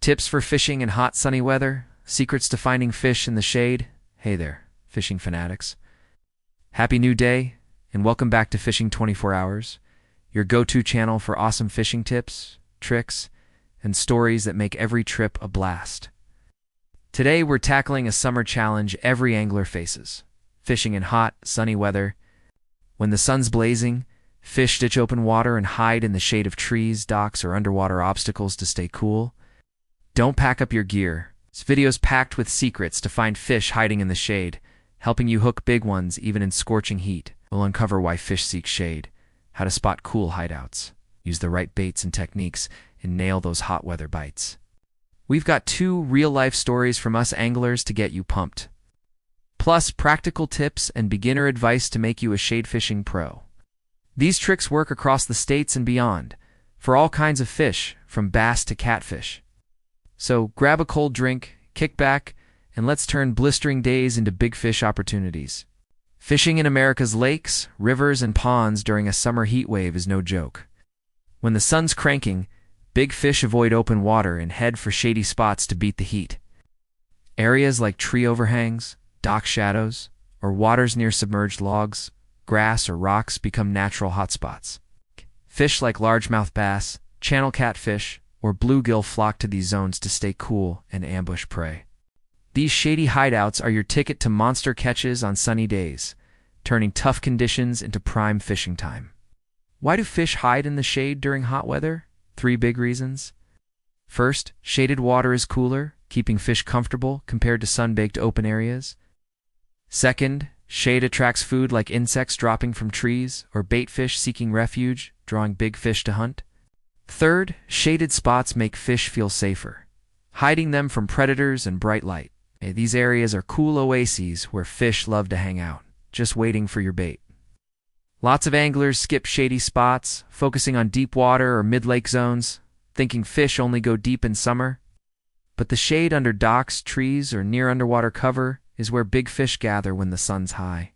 Tips for fishing in hot, sunny weather? Secrets to finding fish in the shade? Hey there, fishing fanatics. Happy new day, and welcome back to Fishing 24 Hours, your go-to channel for awesome fishing tips, tricks, and stories that make every trip a blast. Today, we're tackling a summer challenge every angler faces. Fishing in hot, sunny weather. When the sun's blazing, fish ditch open water and hide in the shade of trees, docks, or underwater obstacles to stay cool. Don't pack up your gear. This video's packed with secrets to find fish hiding in the shade, helping you hook big ones even in scorching heat. We'll uncover why fish seek shade, how to spot cool hideouts, use the right baits and techniques, and nail those hot weather bites. We've got 2 real-life stories from us anglers to get you pumped, plus practical tips and beginner advice to make you a shade fishing pro. These tricks work across the states and beyond, for all kinds of fish, from bass to catfish. So grab a cold drink, kick back, and let's turn blistering days into big fish opportunities. Fishing in America's lakes, rivers, and ponds during a summer heat wave is no joke. When the sun's cranking, big fish avoid open water and head for shady spots to beat the heat. Areas like tree overhangs, dock shadows, or waters near submerged logs, grass, or rocks become natural hotspots. Fish like largemouth bass, channel catfish, or bluegill flock to these zones to stay cool and ambush prey. These shady hideouts are your ticket to monster catches on sunny days, turning tough conditions into prime fishing time. Why do fish hide in the shade during hot weather? 3 big reasons. First, shaded water is cooler, keeping fish comfortable compared to sun-baked open areas. Second, shade attracts food like insects dropping from trees or bait fish seeking refuge, drawing big fish to hunt. Third, shaded spots make fish feel safer, hiding them from predators and bright light. These areas are cool oases where fish love to hang out, just waiting for your bait. Lots of anglers skip shady spots, focusing on deep water or mid-lake zones, thinking fish only go deep in summer. But the shade under docks, trees, or near underwater cover is where big fish gather when the sun's high.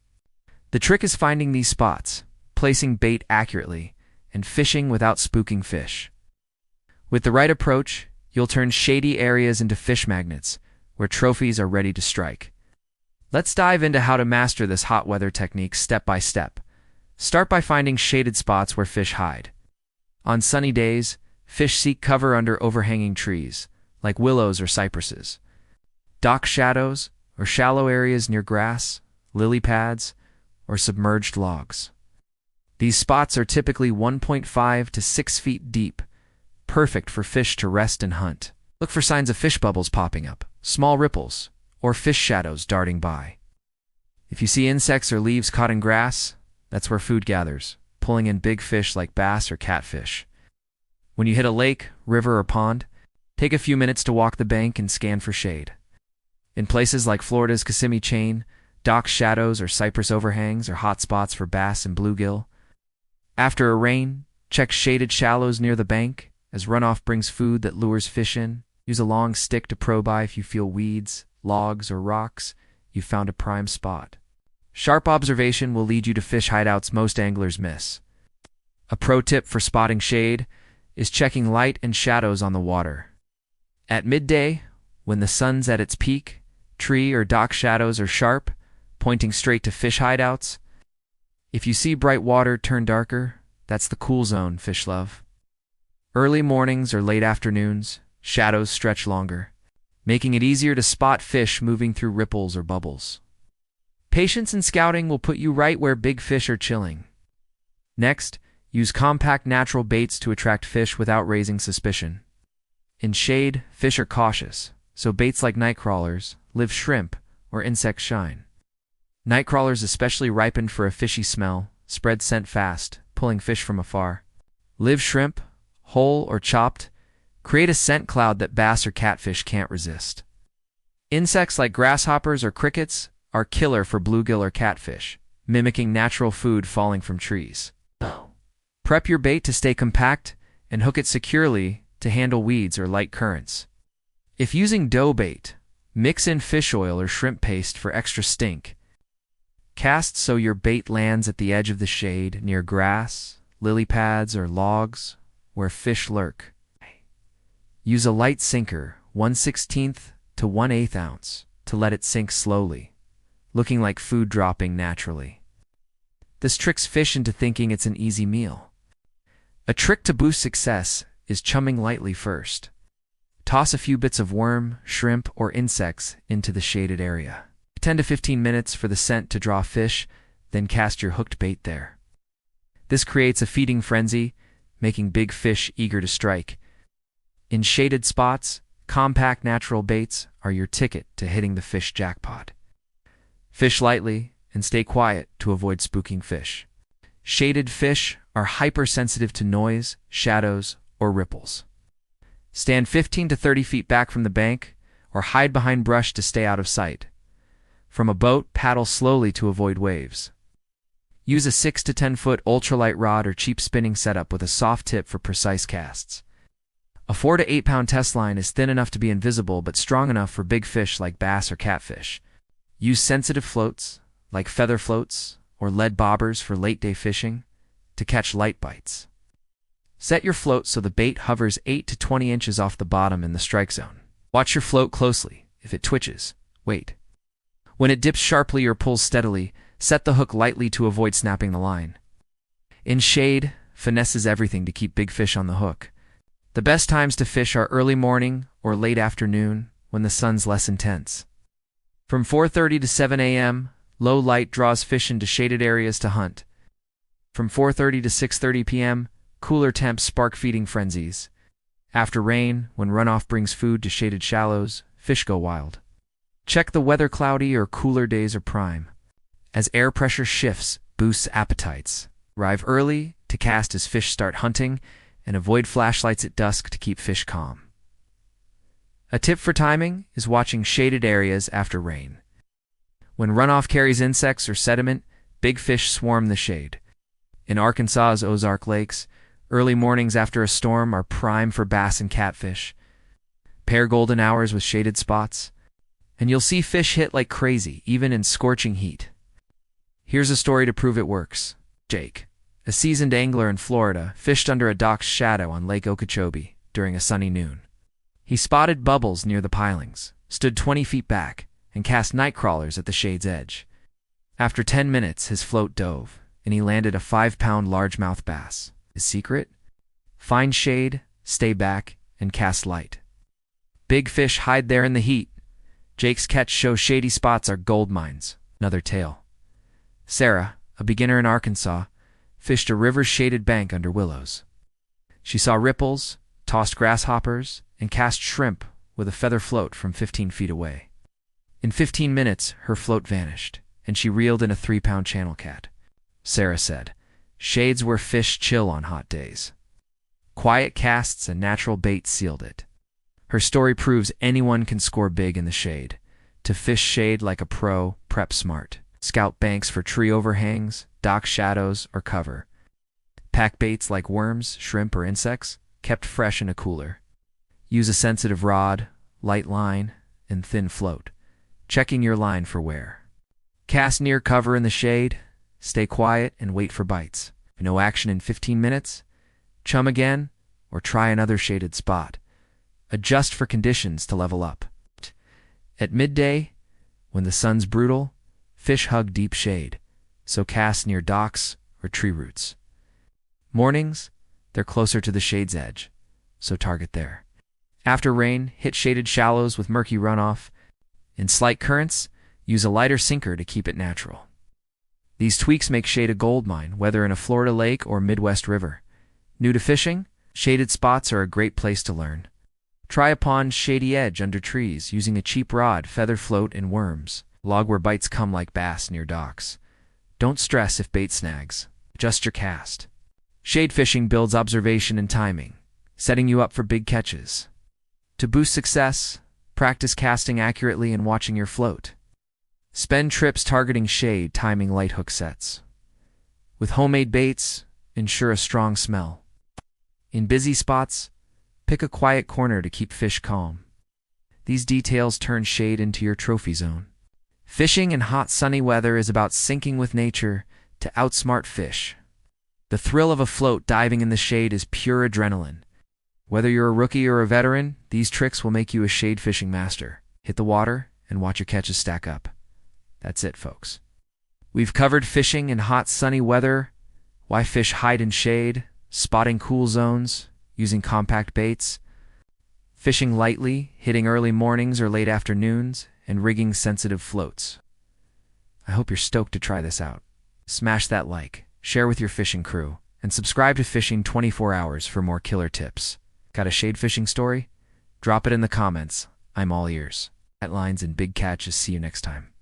The trick is finding these spots, placing bait accurately, and fishing without spooking fish. With the right approach, you'll turn shady areas into fish magnets, where trophies are ready to strike. Let's dive into how to master this hot weather technique step by step. Start by finding shaded spots where fish hide. On sunny days, fish seek cover under overhanging trees, like willows or cypresses. Dock shadows, or shallow areas near grass, lily pads, or submerged logs. These spots are typically 1.5 to 6 feet deep, perfect for fish to rest and hunt. Look for signs of fish bubbles popping up, small ripples, or fish shadows darting by. If you see insects or leaves caught in grass, that's where food gathers, pulling in big fish like bass or catfish. When you hit a lake, river, or pond, take a few minutes to walk the bank and scan for shade. In places like Florida's Kissimmee Chain, dock shadows or cypress overhangs are hot spots for bass and bluegill. After a rain, check shaded shallows near the bank, as runoff brings food that lures fish in. Use a long stick to probe by if you feel weeds, logs, or rocks. You've found a prime spot. Sharp observation will lead you to fish hideouts most anglers miss. A pro tip for spotting shade is checking light and shadows on the water. At midday, when the sun's at its peak, tree or dock shadows are sharp, pointing straight to fish hideouts. If you see bright water turn darker, that's the cool zone fish love. Early mornings or late afternoons, shadows stretch longer, making it easier to spot fish moving through ripples or bubbles. Patience and scouting will put you right where big fish are chilling. Next, use compact natural baits to attract fish without raising suspicion. In shade, fish are cautious, so baits like night crawlers, live shrimp, or insects shine. Night crawlers, especially ripened for a fishy smell, spread scent fast, pulling fish from afar. Live shrimp, whole or chopped, create a scent cloud that bass or catfish can't resist. Insects like grasshoppers or crickets are killer for bluegill or catfish, mimicking natural food falling from trees. Prep your bait to stay compact and hook it securely to handle weeds or light currents. If using dough bait, mix in fish oil or shrimp paste for extra stink. Cast so your bait lands at the edge of the shade near grass, lily pads, or logs where fish lurk. Use a light sinker, 1/16 to 1/8 ounce, to let it sink slowly, looking like food dropping naturally. This tricks fish into thinking it's an easy meal. A trick to boost success is chumming lightly first. Toss a few bits of worm, shrimp, or insects into the shaded area. 10 to 15 minutes for the scent to draw fish, then cast your hooked bait there. This creates a feeding frenzy, making big fish eager to strike. In shaded spots, compact natural baits are your ticket to hitting the fish jackpot. Fish lightly and stay quiet to avoid spooking fish. Shaded fish are hypersensitive to noise, shadows, or ripples. Stand 15 to 30 feet back from the bank or hide behind brush to stay out of sight. From a boat, paddle slowly to avoid waves. Use a 6 to 10 foot ultralight rod or cheap spinning setup with a soft tip for precise casts. A 4 to 8 pound test line is thin enough to be invisible but strong enough for big fish like bass or catfish. Use sensitive floats, like feather floats or lead bobbers for late day fishing, to catch light bites. Set your float so the bait hovers 8 to 20 inches off the bottom in the strike zone. Watch your float closely. If it twitches, wait. When it dips sharply or pulls steadily, set the hook lightly to avoid snapping the line. In shade, finesse is everything to keep big fish on the hook. The best times to fish are early morning or late afternoon when the sun's less intense. From 4:30 to 7 a.m., low light draws fish into shaded areas to hunt. From 4:30 to 6:30 p.m., cooler temps spark feeding frenzies. After rain, when runoff brings food to shaded shallows, fish go wild. Check the weather. Cloudy or cooler days are prime. As air pressure shifts, boosts appetites. Arrive early to cast as fish start hunting, and avoid flashlights at dusk to keep fish calm. A tip for timing is watching shaded areas after rain. When runoff carries insects or sediment, big fish swarm the shade. In Arkansas's Ozark Lakes, early mornings after a storm are prime for bass and catfish. Pair golden hours with shaded spots, and you'll see fish hit like crazy, even in scorching heat. Here's a story to prove it works. Jake, a seasoned angler in Florida, fished under a dock's shadow on Lake Okeechobee during a sunny noon. He spotted bubbles near the pilings, stood 20 feet back, and cast night crawlers at the shade's edge. After 10 minutes, his float dove, and he landed a 5-pound largemouth bass. His secret? Find shade, stay back, and cast light. Big fish hide there in the heat. Jake's catch shows shady spots are gold mines. Another tale. Sarah, a beginner in Arkansas, fished a river-shaded bank under willows. She saw ripples, tossed grasshoppers, and cast shrimp with a feather float from 15 feet away. In 15 minutes, her float vanished, and she reeled in a 3-pound channel cat. Sarah said, "Shades where fish chill on hot days." Quiet casts and natural bait sealed it. Her story proves anyone can score big in the shade. To fish shade like a pro, prep smart. Scout banks for tree overhangs, dock shadows, or cover. Pack baits like worms, shrimp, or insects, kept fresh in a cooler. Use a sensitive rod, light line, and thin float, checking your line for wear. Cast near cover in the shade, stay quiet, and wait for bites. If no action in 15 minutes, chum again, or try another shaded spot. Adjust for conditions to level up. At midday, when the sun's brutal, fish hug deep shade, so cast near docks or tree roots. Mornings, they're closer to the shade's edge, so target there. After rain, hit shaded shallows with murky runoff. In slight currents, use a lighter sinker to keep it natural. These tweaks make shade a gold mine, whether in a Florida lake or Midwest river. New to fishing? Shaded spots are a great place to learn. Try a pond's shady edge under trees using a cheap rod, feather float, and worms. Log where bites come like bass near docks. Don't stress if bait snags. Adjust your cast. Shade fishing builds observation and timing, setting you up for big catches. To boost success, practice casting accurately and watching your float. Spend trips targeting shade, timing light hook sets. With homemade baits, ensure a strong smell. In busy spots, pick a quiet corner to keep fish calm. These details turn shade into your trophy zone. Fishing in hot, sunny weather is about syncing with nature to outsmart fish. The thrill of a float diving in the shade is pure adrenaline. Whether you're a rookie or a veteran, these tricks will make you a shade fishing master. Hit the water and watch your catches stack up. That's it, folks. We've covered fishing in hot, sunny weather, why fish hide in shade, spotting cool zones, using compact baits, fishing lightly, hitting early mornings or late afternoons, and rigging sensitive floats. I hope you're stoked to try this out. Smash that like, share with your fishing crew, and subscribe to Fishing 24 Hours for more killer tips. Got a shade fishing story? Drop it in the comments. I'm all ears. Lines and big catches. See you next time.